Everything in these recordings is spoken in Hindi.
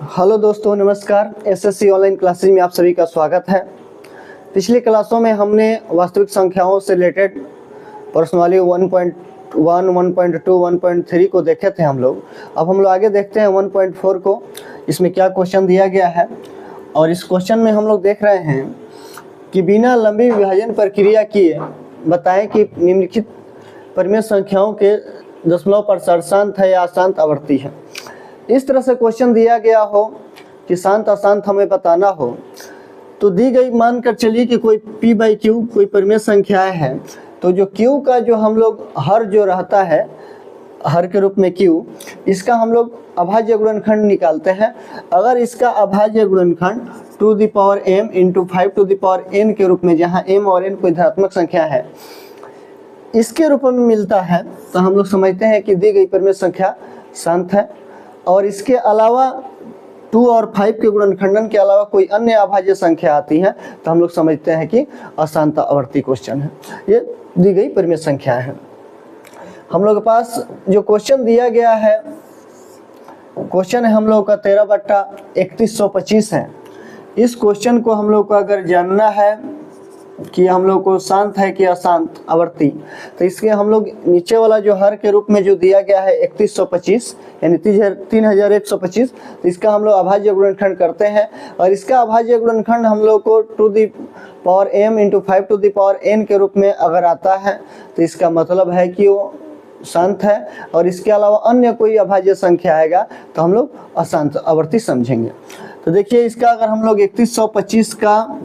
हेलो दोस्तों, नमस्कार। एसएससी ऑनलाइन क्लासेज में आप सभी का स्वागत है। पिछली क्लासों में हमने वास्तविक संख्याओं से रिलेटेड प्रश्नावली 1.1, 1.2, 1.3 को देखे थे हम लोग। अब हम लोग आगे देखते हैं 1.4 को। इसमें क्या क्वेश्चन दिया गया है, और इस क्वेश्चन में हम लोग देख रहे हैं कि बिना लंबी विभाजन प्रक्रिया किए बताएं कि निम्नलिखित परिमेय संख्याओं के दशमलव प्रसार शांत है या अशांत आवर्ती है। इस तरह से क्वेश्चन दिया गया हो कि शांत अशांत हमें बताना हो, तो दी गई मान कर चलिए कि कोई p बाई क्यू कोई परिमेय संख्याएं है, तो जो q का जो हम लोग हर जो रहता है हर के रूप में q, इसका हम लोग अभाज्य गुणनखंड निकालते हैं। अगर इसका अभाज्य गुणनखंड to the power m into 5 to the power n के रूप में, जहाँ m और n कोई धनात्मक संख्या है, इसके रूप में मिलता है, तो हम लोग समझते हैं कि दी गई परिमेय संख्या शांत है। और इसके अलावा 2 और 5 के गुणनखंडन के अलावा कोई अन्य अभाज्य संख्या आती है, तो हम लोग समझते हैं कि अशांत आवर्ती क्वेश्चन है। ये दी गई परिमेय संख्या है। हम लोग के पास जो क्वेश्चन दिया गया है, क्वेश्चन है हम लोग का 13/3125 है। इस क्वेश्चन को हम लोग को अगर जानना है कि हम लोग को शांत है कि अशांत आवर्ती, तो इसके हम लोग नीचे वाला जो हर के रूप में जो दिया गया है 3125 यानी 3125, तो इसका हम लोग अभाज्य गुणनखंड करते हैं। और इसका अभाज्य गुणनखंड हम लोग को to the power m into 5 to the power n के रूप में अगर आता है, तो इसका मतलब है कि वो शांत है। और इसके अलावा अन्य कोई अभाज्य संख्या आएगा तो हम लोग अशांत आवर्ती समझेंगे। तो देखिए, इसका अगर हम लोग 3125 का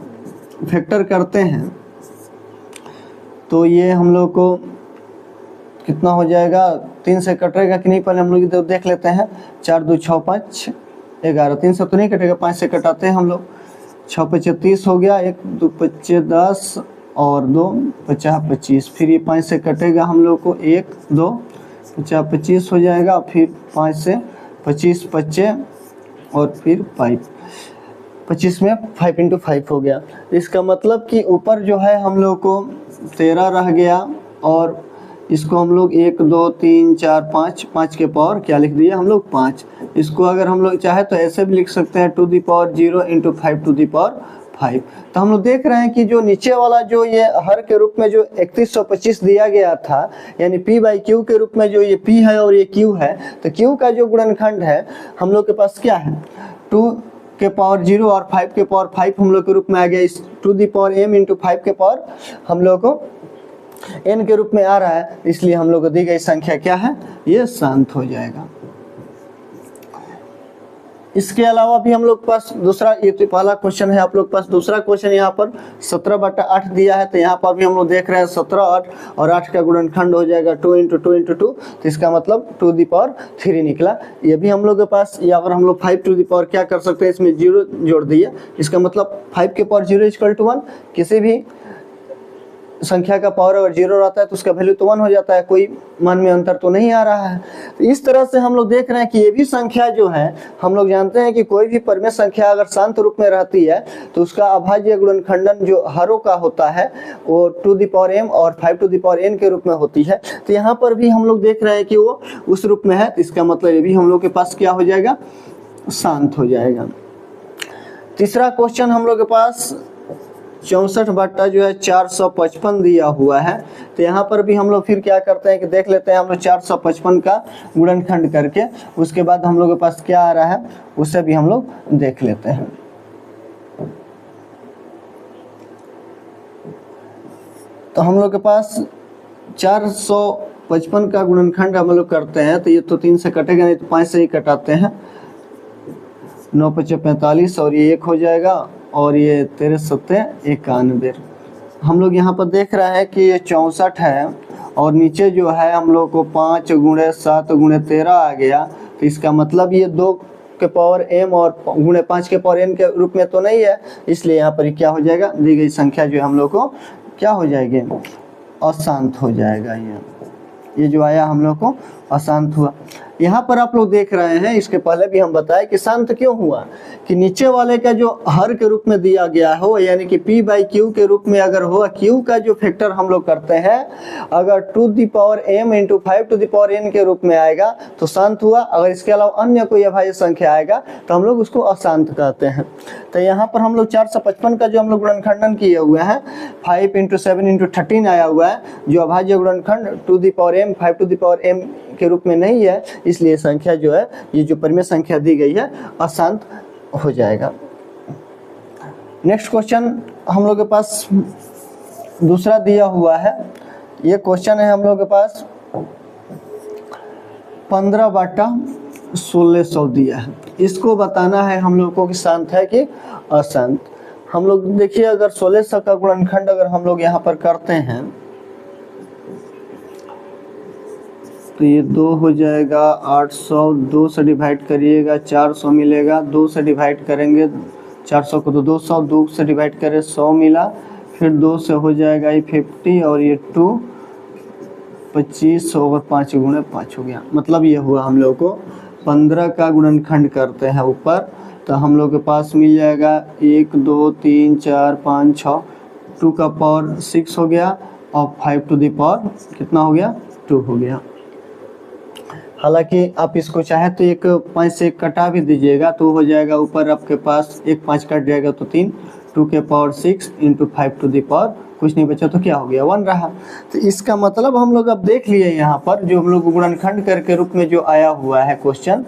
फैक्टर करते हैं तो ये हम लोग को कितना हो जाएगा, 3 से कटेगा कि नहीं पहले हम लोग इधर देख लेते हैं। 4 2 6 5 11, 3 से तो नहीं कटेगा, 5 से कटाते हैं हम लोग। 6 5 30 हो गया, 1 2 5 10 और 2 50 25, फिर ये 5 से कटेगा हम लोग को 1 2 50 25 हो जाएगा, फिर 5 से 25 25 और फिर 25 में 5 इंटू 5 हो गया। इसका मतलब कि ऊपर जो है हम लोग को 13 रह गया, और इसको हम लोग 1 2 3 4 5 के पावर क्या लिख दिया हम लोग 5। इसको अगर हम लोग चाहे तो ऐसे भी लिख सकते हैं, to the power 0 into 5 to the power 5। तो हम लोग देख रहे हैं कि जो नीचे वाला जो ये हर के रूप में जो 3125 दिया गया था, यानी p बाई क्यू के रूप में जो ये p है और ये q है, तो q का जो गुणनखंड है हम लोग के पास क्या है, 2 के पावर 0 और 5 के पावर 5 हम लोग के रूप में आ गया। इस to the power m into 5 के पावर हम लोग को n के रूप में आ रहा है, इसलिए हम लोग को दी गई संख्या क्या है, ये शांत हो जाएगा। इसके अलावा भी हम लोग के पास दूसरा, ये तो पहला क्वेश्चन है, आप लोग के पास दूसरा क्वेश्चन यहाँ पर 17/8 दिया है। तो यहाँ पर भी हम लोग देख रहे हैं 17 8 और 8 का गुणनखंड हो जाएगा 2 इंटू 2 इंटू 2, तो इसका मतलब 2 दी पावर 3 निकला। ये भी हम लोग के पास, या अगर हम लोग 5 टू दी पावर क्या कर सकते हैं, इसमें 0 जोड़ दिए, इसका मतलब 5 के पावर 0 इक्वल टू 1। किसी भी संख्या का पावर अगर 0 रहता है तो उसका वैल्यू तो 1 हो जाता है, कोई मान में अंतर तो नहीं आ रहा है। तो इस तरह से हम लोग देख रहे हैं कि ये भी संख्या जो है, हम लोग जानते हैं कि कोई भी परिमेय संख्या अगर शांत रूप में रहती है तो उसका अभाज्य गुणनखंडन जो हरों का होता है वो टू दी पावर m और 5 टू दी पावर n के रूप में होती है। तो यहाँ पर भी हम लोग देख रहे हैं कि वो उस रूप में है, तो इसका मतलब ये भी हम लोग के पास क्या हो जाएगा, शांत हो जाएगा। तीसरा क्वेश्चन हम लोग के पास 64/455 दिया हुआ है। तो यहाँ पर भी हम लोग फिर क्या करते हैं कि देख लेते हैं हम लोग 455 का गुणनखंड करके, उसके बाद हम लोग के पास क्या आ रहा है उसे भी हम लोग देख लेते हैं। तो हम लोग के पास 455 का गुणनखंड हम लोग करते हैं, तो ये तो 3 से कटेगा नहीं, तो 5 से ही कटाते हैं। 9 5 45 और ये 1 हो जाएगा, और ये 13 7 91। हम लोग यहाँ पर देख रहे हैं कि ये 64 है, और नीचे जो है हम लोग को 5 गुणे 7 गुणे 13 आ गया। तो इसका मतलब ये 2 के पावर m और गुणे 5 के पावर n के रूप में तो नहीं है, इसलिए यहाँ पर क्या हो जाएगा, दी गई संख्या जो हम लोग को क्या हो जाएगी, अशांत हो जाएगा। ये जो आया हम लोग को अशांत हुआ। यहाँ पर आप लोग देख रहे हैं, इसके पहले भी हम बताए कि शांत क्यों हुआ, कि नीचे वाले का जो हर के रूप में दिया गया हो, यानी कि p बाई क्यू के रूप में अगर हुआ, q का जो फैक्टर हम लोग करते हैं अगर to the power m into 5 to the power n के रूप में आएगा तो शांत हुआ। अगर इसके अलावा अन्य कोई अभाज्य संख्या आएगा तो हम लोग उसको अशांत कहते हैं। तो यहाँ पर हम लोग 455 का जो हम लोग गुणनखंडन किए हुए हैं 5 इंटू 7 इंटू 13 आया हुआ है, जो अभाज्य गुणनखंड to the power m 5 to the power m के रूप में नहीं है, इसलिए संख्या जो है, ये जो परिमेय संख्या दी गई है, अशांत हो जाएगा। नेक्स्ट क्वेश्चन हम लोग के पास दूसरा दिया हुआ है। ये क्वेश्चन है हम लोग के पास 15/1600 दिया है। इसको बताना है हम लोग को कि शांत है कि अशांत। हम लोग देखिए, अगर 1600 का गुणनखंड अगर हम लोग यहाँ पर करते हैं तो ये 2 हो जाएगा, 800 2 से डिवाइड करिएगा 400 मिलेगा, 2 से डिवाइड करेंगे 400 को तो 200, 2 से डिवाइड करें 100 मिला, फिर 2 से हो जाएगा ये 50 और ये 2 25 और 5 गुणे 5 हो गया। मतलब ये हुआ हम लोग को 15 का गुणनखंड करते हैं ऊपर, तो हम लोग के पास मिल जाएगा 1 2 3 4 5 6, 2 का पावर 6 हो गया और 5 टू द पावर कितना हो गया, 2 हो गया। हालांकि आप इसको चाहे तो एक 5 से कटा भी दीजिएगा तो हो जाएगा, ऊपर आपके पास एक 5 कट जाएगा तो 3, 2 के power 6 into 5 to the power कुछ नहीं बचा तो क्या हो गया, 1 रहा। तो इसका मतलब हम लोग अब देख लिए यहाँ पर जो हम लोग गुणनखंड करके रूप में जो आया हुआ है क्वेश्चन,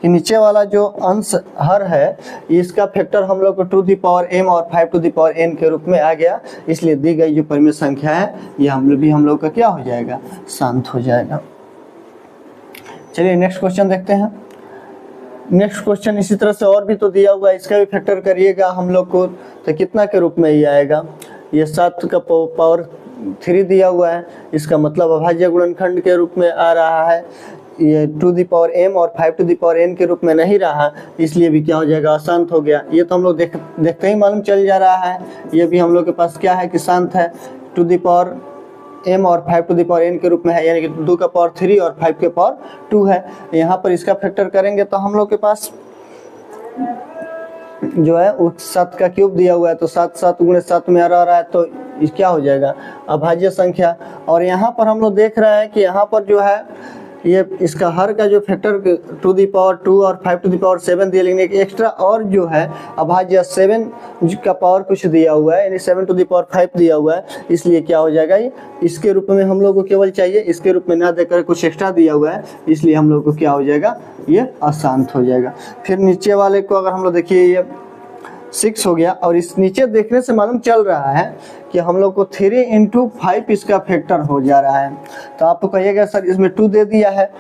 कि नीचे वाला जो अंश हर है इसका फैक्टर हम लोग को टू द पावर m और 5 टू द पावर n के रूप में आ गया, इसलिए दी गई जो परिमेय संख्या है ये हम लोग का क्या हो जाएगा, शांत हो जाएगा। चलिए नेक्स्ट क्वेश्चन देखते हैं। नेक्स्ट क्वेश्चन इसी तरह से और भी तो दिया हुआ है, इसका भी फैक्टर करिएगा हम लोग को तो कितना के रूप में ये आएगा, ये 7 का पावर 3 दिया हुआ है, इसका मतलब अभाज्य गुणनखंड के रूप में आ रहा है। ये टू द पावर m और 5 टू द पावर n के रूप में नहीं रहा, इसलिए भी क्या हो जाएगा, अशांत हो गया। ये तो हम लोग देखते ही मालूम चल जा रहा है, ये भी हम लोग के पास क्या है कि शांत है, टू द पावर m और 5 टू द पावर n के रूप में है, यानी कि 2 का पावर 3 और 5 के पावर 2 है। यहाँ पर इसका फैक्टर करेंगे तो हम लोग के पास जो है वो 7 का क्यूब दिया हुआ है, तो 7 7 गुणे 7 में आ रहा है, तो ये क्या हो जाएगा, अभाज्य संख्या। और यहाँ पर हम लोग देख रहे हैं कि यहाँ पर जो है ये इसका हर का जो फैक्टर टू दी पावर 2 और 5 टू दी पावर 7 दिया, लेकिन एक एक्स्ट्रा और जो है अभाज्य 7 का पावर कुछ दिया हुआ है, यानी 7 टू दी पावर 5 दिया हुआ है, इसलिए क्या हो जाएगा, ये इसके रूप में हम लोग को केवल चाहिए, इसके रूप में ना देकर कुछ एक्स्ट्रा दिया हुआ है, इसलिए हम लोग को क्या हो जाएगा, ये अशांत हो जाएगा। फिर नीचे वाले को अगर हम लोग देखिए ये 6 हो गया, और इस नीचे देखने से मालूम चल रहा है कि हम लोग को 3 इंटू 5 इसका फैक्टर हो जा रहा है। तो आप तो कहिएगा सर इसमें 2 दे दिया है,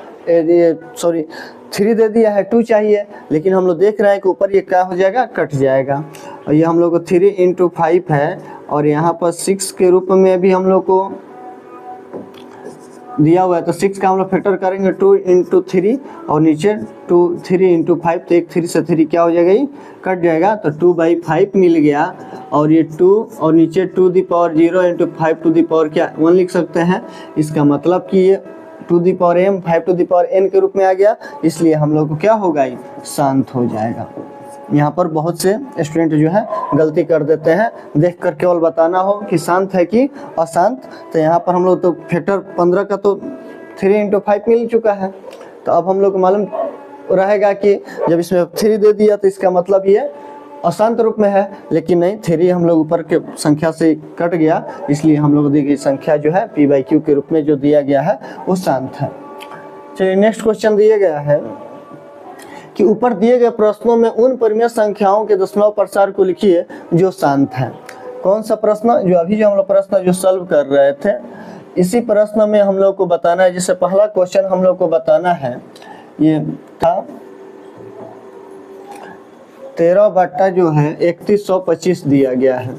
सॉरी 3 दे दिया है, 2 चाहिए, लेकिन हम लोग देख रहे हैं कि ऊपर ये क्या हो जाएगा, कट जाएगा। और ये हम लोग को 3 इंटू 5 है, और यहाँ पर 6 के रूप में भी हम लोग को दिया हुआ है, तो 6 का हम लोग फैक्टर करेंगे 2 इंटू 3, और नीचे 3 इंटू 5, तो एक 3 से 3 क्या हो जाएगा, ये कट जाएगा, तो 2/5 मिल गया। और ये 2 और नीचे 2 the power 0 into 5 to the power क्या 1 लिख सकते हैं। इसका मतलब कि ये 2 the power m 5 to the power n के रूप में आ गया, इसलिए हम लोग को क्या होगा, ये शांत हो जाएगा। यहाँ पर बहुत से स्टूडेंट जो है गलती कर देते हैं, देखकर केवल बताना हो कि शांत है कि अशांत। तो यहाँ पर हम लोग तो फैक्टर 15 का तो 3 इंटू 5 मिल चुका है, तो अब हम लोग को मालूम रहेगा कि जब इसमें 3 दे दिया तो इसका मतलब ये अशांत रूप में है, लेकिन नहीं, 3 हम लोग ऊपर के संख्या से कट गया, इसलिए हम लोग दी गई संख्या जो है p/q के रूप में जो दिया गया है वो शांत है। चलिए नेक्स्ट क्वेश्चन दिया गया है कि ऊपर दिए गए प्रश्नों में उन परिमेय संख्याओं के दशमलव प्रसार को लिखिए जो शांत है। कौन सा प्रश्न, जो अभी जो हम लोग प्रश्न जो सॉल्व कर रहे थे, इसी प्रश्न में हम लोग को बताना है। जैसे पहला क्वेश्चन हम लोग को बताना है, ये था 13 बट्टा जो है 3125 दिया गया है,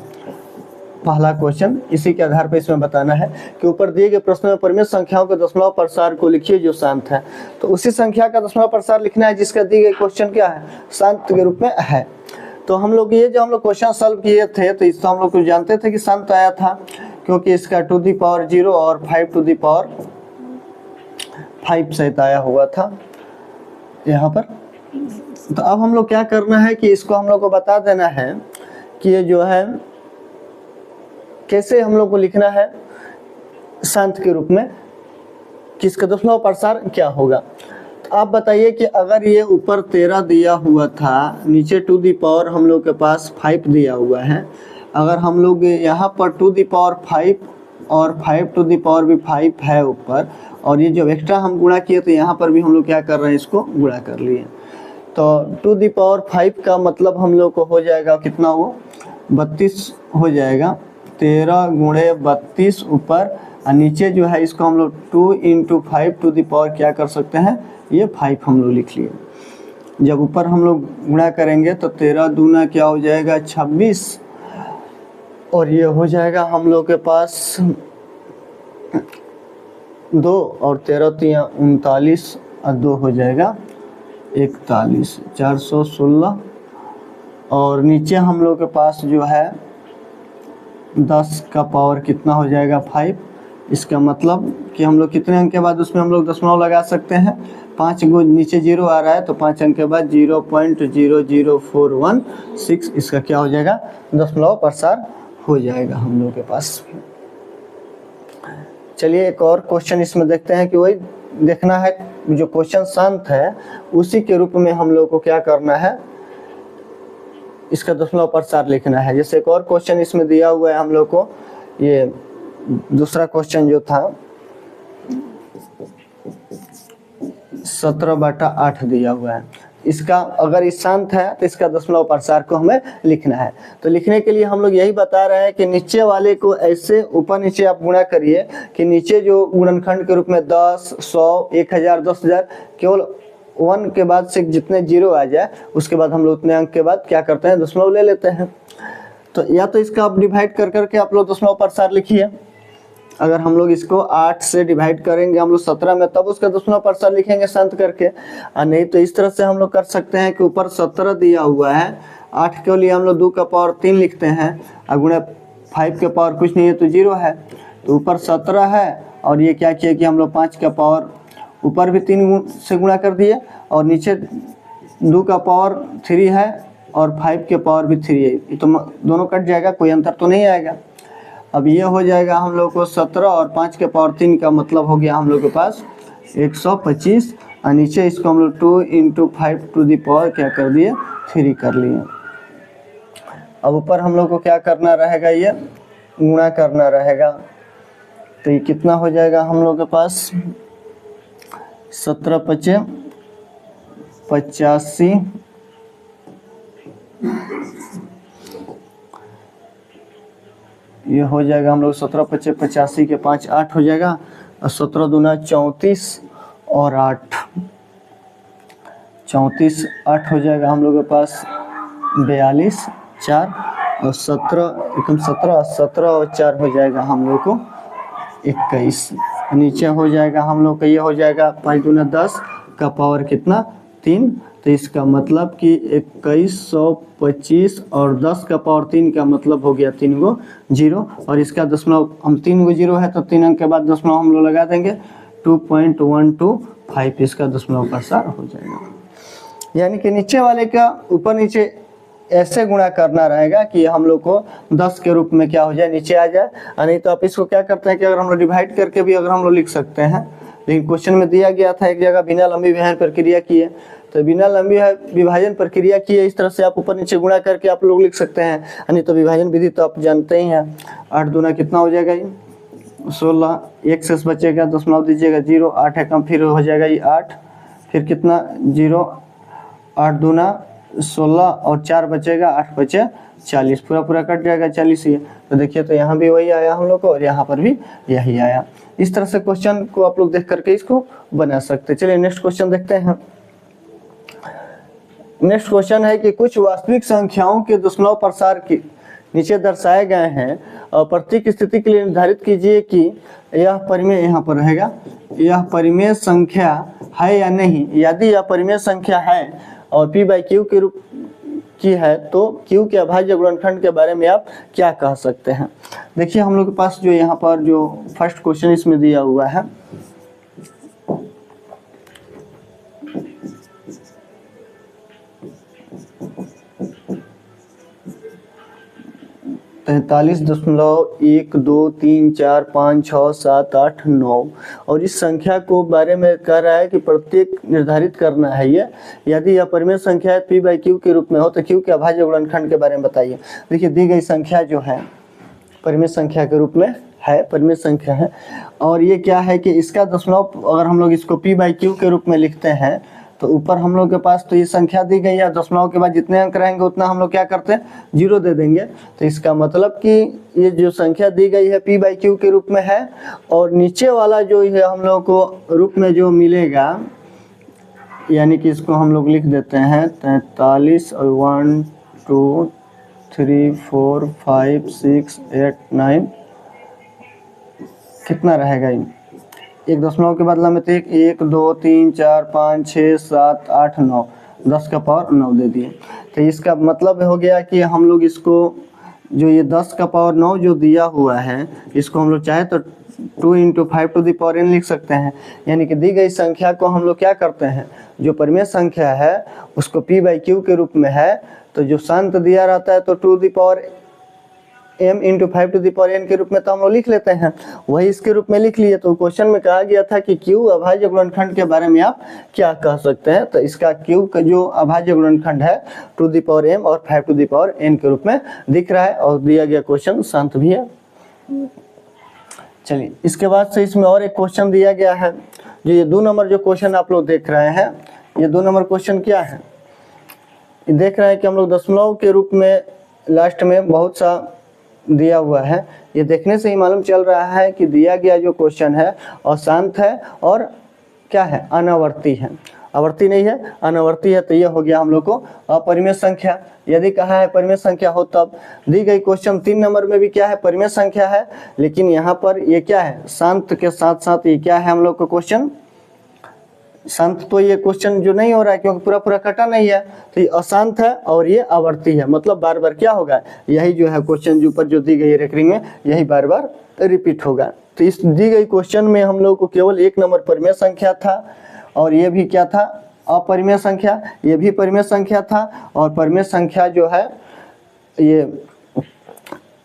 पहला क्वेश्चन। इसी के आधार पर इसमें बताना है कि ऊपर दिए गए प्रश्न में परिमेय संख्याओं के दशमलव प्रसार को लिखिए जो शांत है। तो उसी संख्या का दशमलव प्रसार लिखना है जिसका दिए गए क्वेश्चन क्या है, शांत के रूप में है। तो हम लोग ये जो हम लोग क्वेश्चन सॉल्व किए थे, तो इसको हम लोग को जानते थे कि शांत आया था, क्योंकि इसका 2 दी पावर 0 और 5 टू दी पावर 5 सहित आया हुआ था। यहाँ पर। तो अब हम लोग क्या करना है कि इसको हम लोग को बता देना है कि ये जो है कैसे हम लोग को लिखना है शांत के रूप में, किसका दशमलव प्रसार क्या होगा। तो आप बताइए कि अगर ये ऊपर 13 दिया हुआ था, नीचे टू दी पावर हम लोग के पास 5 दिया हुआ है, अगर हम लोग यहाँ पर टू दी पावर 5 और 5 टू दी पावर भी 5 है ऊपर, और ये जो एक्स्ट्रा हम गुणा किए तो यहाँ पर भी हम लोग क्या कर रहे हैं, इसको गुणा कर लिए। तो टू दी पावर 5 का मतलब हम लोग को हो जाएगा कितना, वो 32 हो जाएगा। 13 गुणे 32 ऊपर, और नीचे जो है इसको हम लोग 2 इंटू 5 टू दी पावर क्या कर सकते हैं, ये 5 हम लोग लिख लिए। जब ऊपर हम लोग गुणा करेंगे तो 13 दूना क्या हो जाएगा 26, और ये हो जाएगा हम लोग के पास 2, और 13 तिया 39, और 2 हो जाएगा 41, 416। और नीचे हम लोग के पास जो है 10 का पावर कितना हो जाएगा 5। इसका मतलब कि हम लोग कितने अंक के बाद उसमें हम लोग दशमलव लगा सकते हैं, 5 गो नीचे 0 आ रहा है तो 5 अंक के बाद 0.00416 इसका क्या हो जाएगा, दशमलव प्रसार हो जाएगा हम लोग के पास। चलिए एक और क्वेश्चन इसमें देखते हैं कि वही देखना है, जो क्वेश्चन शांत है उसी के रूप में हम लोग को क्या करना है, इसका दशमलव प्रसार लिखना है। जैसे एक और क्वेश्चन इसमें दिया हुआ है हम लोग को, ये दूसरा क्वेश्चन जो था 17/8 दिया हुआ है, इसका अगर इस शांत है तो इसका दशमलव प्रसार को हमें लिखना है। तो लिखने के लिए हम लोग यही बता रहे हैं कि नीचे वाले को ऐसे ऊपर नीचे आप गुणा करिए कि नीचे जो गुणनखंड के रूप में 10, 100, 1000, 10,000, केवल 1 के बाद से जितने 0 आ जाए उसके बाद हम लोग उतने अंक के बाद क्या करते हैं, दशमलव ले लेते हैं। तो या तो इसका आप डिवाइड कर करके आप लोग दशमलव प्रसार लिखिए। अगर हम लोग इसको 8 से डिवाइड करेंगे हम लोग 17 में, तब उसका दशमलव प्रसार लिखेंगे शांत करके। और नहीं तो इस तरह से हम लोग कर सकते हैं कि ऊपर 17 दिया हुआ है, 8 के लिए हम लोग 2 का पावर 3 लिखते हैं, और गुणा 5 के पावर कुछ नहीं है तो 0 है, तो ऊपर 17 है, और ये क्या किया कि हम लोग 5 का पावर ऊपर भी 3 से गुणा कर दिए, और नीचे 2 का पावर 3 है और 5 के पावर भी 3 है, तो दोनों कट जाएगा, कोई अंतर तो नहीं आएगा। अब ये हो जाएगा हम लोग को 17 और 5 के पावर 3 का मतलब हो गया हम लोग के पास 125, और नीचे इसको हम लोग 2 इंटू 5 टू दी पावर क्या कर दिए, 3 कर लिए। अब ऊपर हम लोग को क्या करना रहेगा, ये गुणा करना रहेगा। तो ये कितना हो जाएगा हम लोग के पास 17 × 5 = 85, ये हो जाएगा हम लोग 17 × 5 = 85 के 5 8 हो जाएगा, और 17 दूना 34 और 8 34 8 हो जाएगा हम लोग के पास 42 4, और 17 एकम 17 17 और 4 हो जाएगा हम लोग को 21। नीचे हो जाएगा हम लोग का, ये हो जाएगा 5 दूना 10 का पावर कितना 3, तो इसका मतलब कि 2125 और 10 का पावर 3 का मतलब हो गया 3 गो 0, और इसका दशमलव हम 3 गो 0 है तो 3 अंक के बाद दशमलव हम लोग लगा देंगे 2.125, इसका दशमलव प्रसार हो जाएगा। यानी कि नीचे वाले का ऊपर नीचे ऐसे गुणा करना रहेगा कि हम लोग को 10 के रूप में क्या हो जाए, नीचे आ जाए। नहीं तो आप इसको क्या करते हैं कि अगर हम लोग डिवाइड करके भी अगर हम लोग लिख सकते हैं, लेकिन क्वेश्चन में दिया गया था एक जगह बिना लंबी विभाजन प्रक्रिया किए, तो बिना लंबी विभाजन प्रक्रिया किए इस तरह से आप ऊपर नीचे गुणा करके आप लोग लिख सकते हैं। नहीं तो विभाजन विधि तो आप जानते ही हैं, 8 दूना कितना हो जाएगा, ये 16, 1 से बचेगा दशमलव दीजिएगा 0, 8 एकम फिर हो जाएगा ये 8, फिर कितना 0, 8 दूना 16 और 4 बचेगा, 8 बचे 40, पूरा पूरा कट जाएगा 40 ये। तो देखिए तो यहाँ भी वही आया हम लोग को, और यहाँ पर भी यही आया। इस तरह से क्वेश्चन को आप लोग देख करके इसको बना सकते हैं। चलिए नेक्स्ट क्वेश्चन देखते हैं। नेक्स्ट क्वेश्चन है कि कुछ वास्तविक संख्याओं के दशमलव प्रसार की नीचे दर्शाए गए हैं, और प्रत्येक स्थिति के लिए निर्धारित कीजिए कि यह परिमेय, यहाँ पर रहेगा, यह परिमेय संख्या है या नहीं। यदि यह परिमेय संख्या है और p/q के रूप की है तो q के अभाज्य गुणनखंड के बारे में आप क्या कह सकते हैं। देखिए हम लोग के पास जो यहाँ पर जो फर्स्ट क्वेश्चन इसमें दिया हुआ है, 43.123456789 और इस संख्या को बारे में कह रहा है कि प्रत्येक निर्धारित करना है ये, यदि यह परिमेय संख्या है p बाई क्यू के रूप में हो तो क्यू के अभाज्य गुणनखंड के बारे में बताइए। देखिए दी गई संख्या जो है परिमेय संख्या के रूप में है, परिमेय संख्या है, और ये क्या है कि इसका दशमलव अगर हम लोग इसको p बाई क्यू के रूप में लिखते हैं तो ऊपर हम लोग के पास तो ये संख्या दी गई है, दशमलव के बाद जितने अंक रहेंगे उतना हम लोग क्या करते हैं, 0 दे देंगे। तो इसका मतलब कि ये जो संख्या दी गई है p बाई क्यू के रूप में है, और नीचे वाला जो है हम लोग को रूप में जो मिलेगा, यानी कि इसको हम लोग लिख देते हैं 43 और 1 2 3 4 5 6 8 9, कितना रहेगा ये, एक दशमलव के बदला में तो 1 2 3 4 5 6 7 8 9, 10 का पावर 9 दे दिए। तो इसका मतलब हो गया कि हम लोग इसको जो ये 10 का पावर 9 जो दिया हुआ है, इसको हम लोग चाहे तो 2 × 5 टू द पावर n लिख सकते हैं। यानी कि दी गई संख्या को हम लोग क्या करते हैं, जो परिमेय संख्या है उसको p बाई क्यू के रूप में है, तो जो शांत दिया रहता है तो 2 the power m × 5 to the power n के रूप में तो हम लोग लिख लेते हैं, वही इसके रूप में लिख लिए। तो क्वेश्चन में कहा गया था कि q अभाज्य गुणनखंड के बारे में आप क्या कह सकते हैं, तो इसका q का जो अभाज्य गुणनखंड है 2 द पावर m और 5 टू द पावर n के रूप में दिख रहा है, और दिया गया क्वेश्चन शांत भी है। चलिए इसके बाद से इसमें और एक क्वेश्चन दिया गया है, जो ये 2 नंबर जो क्वेश्चन आप लोग देख रहे हैं, ये 2 नंबर क्वेश्चन क्या है, ये देख रहे हैं कि हम लोग दशमलव के रूप में लास्ट में बहुत सा दिया हुआ है। ये देखने से ही मालूम चल रहा है कि दिया गया जो क्वेश्चन है अशांत है और क्या है, अनावर्ती है, आवर्ती नहीं है, अनावर्ती है। तो ये हो गया हम लोग को अपरिमेय संख्या। यदि कहा है परिमेय संख्या हो तब दी गई क्वेश्चन 3 नंबर में भी क्या है, परिमेय संख्या है, लेकिन यहाँ पर ये क्या है, शांत के साथ साथ ये क्या है हम लोग का क्वेश्चन, शांत तो ये क्वेश्चन जो नहीं हो रहा है क्योंकि पूरा पूरा कटा नहीं है, तो ये अशांत है और ये आवर्ती है, मतलब बार बार क्या होगा, यही जो है क्वेश्चन जो ऊपर जो दी गई रेकरिंग में यही बार बार रिपीट होगा। तो इस दी गई क्वेश्चन में हम लोग को केवल 1 नंबर परिमेय संख्या था, और ये भी क्या था, अपरिमेय संख्या, ये भी परिमेय संख्या था, और परिमेय संख्या जो है ये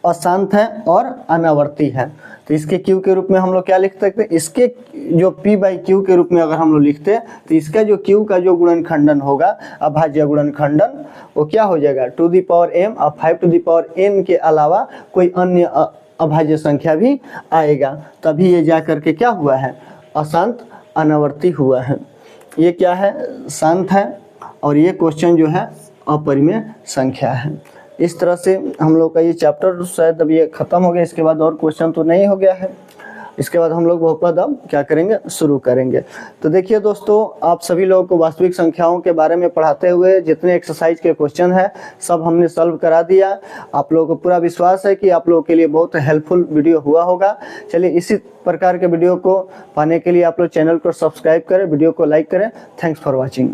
अशांत है और अनावर्ती है। तो इसके q के रूप में हम लोग क्या लिख सकते हैं, इसके जो p बाई क्यू के रूप में अगर हम लोग लिखते हैं तो इसका जो q का जो गुणनखंडन होगा, अभाज्य गुणनखंडन, वो क्या हो जाएगा 2 द पावर m और 5 टू द पावर n के अलावा कोई अन्य अभाज्य संख्या भी आएगा, तभी ये जा करके क्या हुआ है, अशांत अनावर्ती हुआ है। ये क्या है, शांत है, और ये क्वेश्चन जो है अपरिमेय संख्या है। इस तरह से हम लोग का ये चैप्टर शायद अब ये खत्म हो गया, इसके बाद और क्वेश्चन तो नहीं हो गया है, इसके बाद हम लोग बहुपद अब क्या करेंगे, शुरू करेंगे। तो देखिए दोस्तों, आप सभी लोगों को वास्तविक संख्याओं के बारे में पढ़ाते हुए जितने एक्सरसाइज के क्वेश्चन है सब हमने सॉल्व करा दिया। आप लोगों को पूरा विश्वास है कि आप लोगों के लिए बहुत हेल्पफुल वीडियो हुआ होगा। चलिए इसी प्रकार के वीडियो को पाने के लिए आप लोग चैनल को सब्सक्राइब करें, वीडियो को लाइक करें। Thanks for watching.